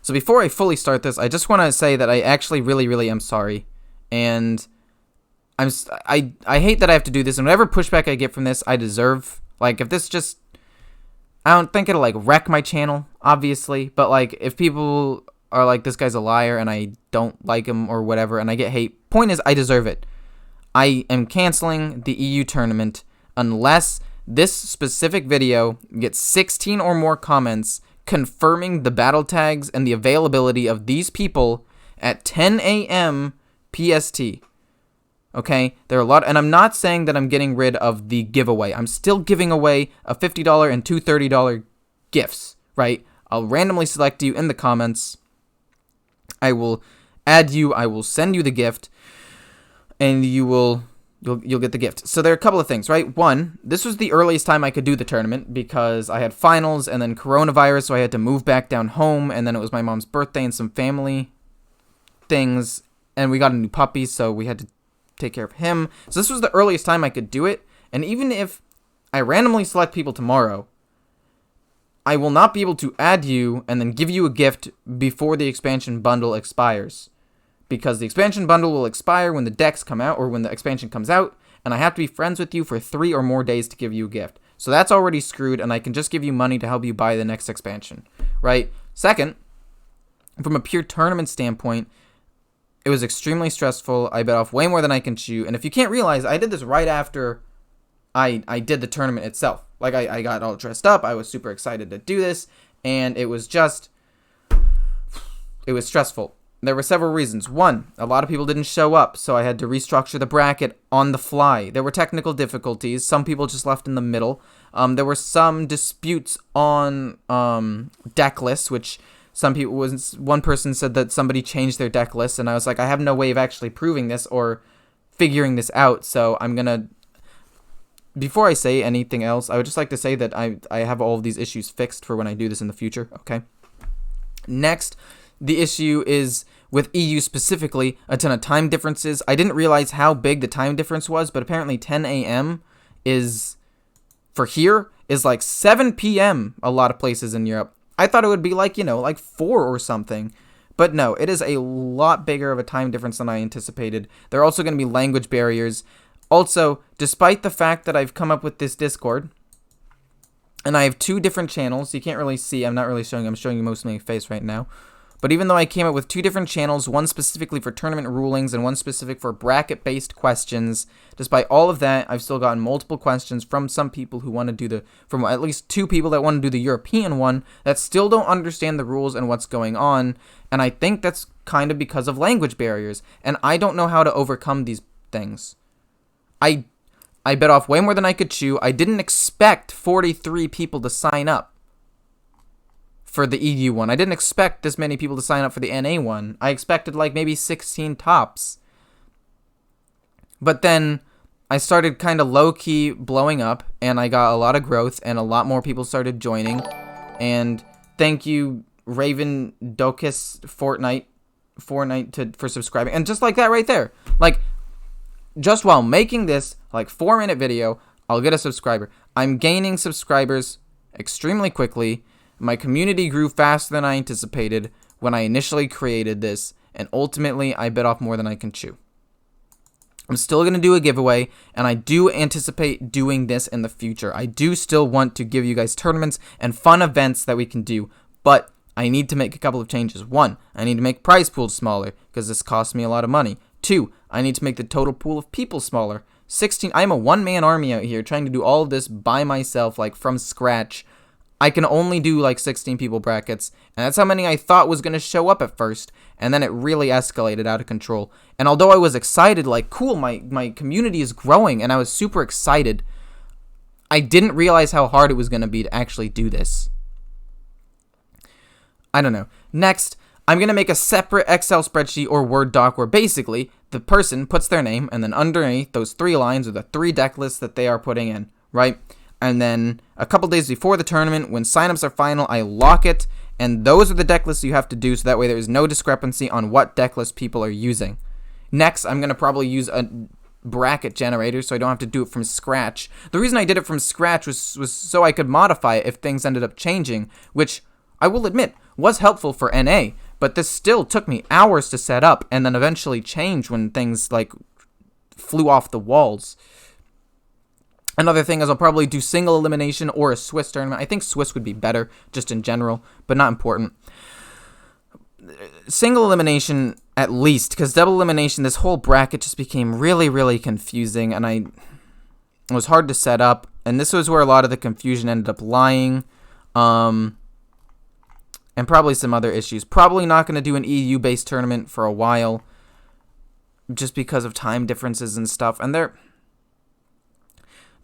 So before I fully start this, I just want to say that I actually really am sorry. And I hate that I have to do this, and whatever pushback I get from this, I deserve. Like, if this just... I don't think it'll, like, wreck my channel, obviously. But, like, if people are like, this guy's a liar, and I don't like him or whatever, and I get hate, point is, I deserve it. I am canceling the EU tournament unless this specific video gets 16 or more comments confirming the battle tags and the availability of these people at 10 a.m. PST. Okay, there are a lot, and I'm not saying that I'm getting rid of the giveaway. I'm still giving away a $50 and two $30 gifts, right? I'll randomly select you in the comments. I will add you. I will send you the gift, and you'll get the gift. So there are a couple of things, right? One, this was the earliest time I could do the tournament because I had finals and then coronavirus, so I had to move back down home, and then it was my mom's birthday and some family things, and we got a new puppy, so we had to take care of him. So this was the earliest time I could do it, and even if I randomly select people tomorrow, I will not be able to add you and then give you a gift before the expansion bundle expires, because the expansion bundle will expire when the decks come out, or when the expansion comes out, and I have to be friends with you for 3 or more days to give you a gift. So that's already screwed, and I can just give you money to help you buy the next expansion, right? Second, from a pure tournament standpoint, it was extremely stressful. I bit off way more than I can chew. And if you can't realize, I did this right after I did the tournament itself. Like, I got all dressed up. I was super excited to do this. And it was stressful. There were several reasons. One, a lot of people didn't show up, so I had to restructure the bracket on the fly. There were technical difficulties. Some people just left in the middle. There were some disputes on deck lists, which... one person said that somebody changed their deck list, and I was like, I have no way of actually proving this or figuring this out, so I'm gonna... Before I say anything else, I would just like to say that I have all of these issues fixed for when I do this in the future, okay? Next, the issue is with EU specifically, a ton of time differences. I didn't realize how big the time difference was, but apparently 10 a.m. is, for here, is like 7 p.m. a lot of places in Europe. I thought it would be like, like 4 or something. But no, it is a lot bigger of a time difference than I anticipated. There are also going to be language barriers. Also, despite the fact that I've come up with this Discord, and I have 2 different channels, you can't really see, I'm showing you mostly my face right now. But even though I came up with 2 different channels, one specifically for tournament rulings and one specific for bracket-based questions, despite all of that, I've still gotten multiple questions from some people who want to do from at least 2 people that want to do the European one that still don't understand the rules and what's going on, and I think that's kind of because of language barriers, and I don't know how to overcome these things. I bit off way more than I could chew. I didn't expect 43 people to sign up for the EU one. I didn't expect this many people to sign up for the NA one. I expected like maybe 16 tops. But then I started kind of low-key blowing up, and I got a lot of growth, and a lot more people started joining. And thank you, Raven Docus Fortnite for subscribing. And just like that right there. Like, just while making this like 4-minute video, I'll get a subscriber. I'm gaining subscribers extremely quickly. My community grew faster than I anticipated when I initially created this, and ultimately I bit off more than I can chew. I'm still going to do a giveaway, and I do anticipate doing this in the future. I do still want to give you guys tournaments and fun events that we can do, but I need to make a couple of changes. 1, I need to make prize pools smaller, because this costs me a lot of money. 2, I need to make the total pool of people smaller. 16, I'm a one-man army out here trying to do all of this by myself, like from scratch. I can only do like 16 people brackets, and that's how many I thought was going to show up at first, and then it really escalated out of control. And although I was excited, like, cool, my community is growing, and I was super excited, I didn't realize how hard it was going to be to actually do this. I don't know. Next, I'm going to make a separate Excel spreadsheet or Word doc where basically the person puts their name, and then underneath those 3 lines are the 3 deck lists that they are putting in, right? And then a couple days before the tournament, when signups are final, I lock it, and those are the deck lists you have to do, so that way there is no discrepancy on what deck list people are using. Next, I'm going to probably use a bracket generator, so I don't have to do it from scratch. The reason I did it from scratch was so I could modify it if things ended up changing, which I will admit, was helpful for NA, but this still took me hours to set up and then eventually change when things like flew off the walls. Another thing is I'll probably do single elimination or a Swiss tournament. I think Swiss would be better just in general, but not important. Single elimination at least, because double elimination, this whole bracket just became really, really confusing, and it was hard to set up, and this was where a lot of the confusion ended up lying, and probably some other issues. Probably not going to do an EU-based tournament for a while, just because of time differences and stuff, and the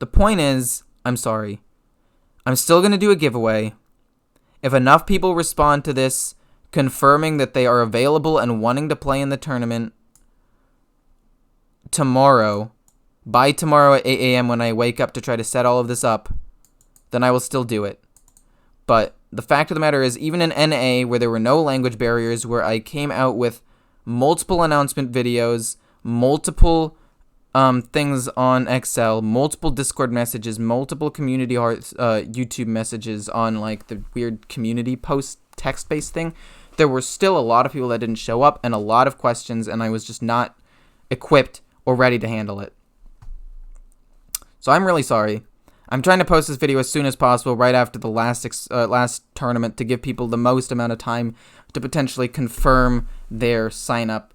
point is, I'm sorry, I'm still going to do a giveaway. If enough people respond to this, confirming that they are available and wanting to play in the tournament by tomorrow at 8 a.m. when I wake up to try to set all of this up, then I will still do it. But the fact of the matter is, even in NA, where there were no language barriers, where I came out with multiple announcement videos, multiple things on Excel, multiple Discord messages, multiple community YouTube messages on like the weird community post text-based thing, there were still a lot of people that didn't show up and a lot of questions, and I was just not equipped or ready to handle it. So I'm really sorry. I'm trying to post this video as soon as possible, right after the last tournament, to give people the most amount of time to potentially confirm their sign up.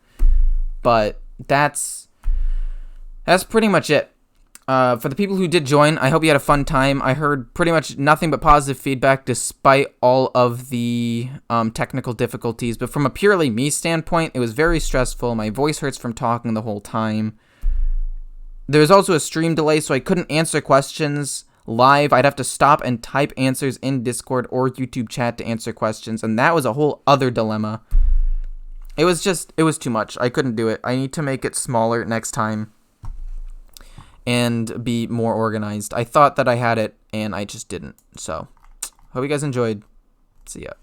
But that's pretty much it. For the people who did join, I hope you had a fun time. I heard pretty much nothing but positive feedback despite all of the technical difficulties. But from a purely me standpoint, it was very stressful. My voice hurts from talking the whole time. There was also a stream delay, so I couldn't answer questions live. I'd have to stop and type answers in Discord or YouTube chat to answer questions, and that was a whole other dilemma. It was too much. I couldn't do it. I need to make it smaller next time and be more organized. I thought that I had it, and I just didn't. So, hope you guys enjoyed. See ya.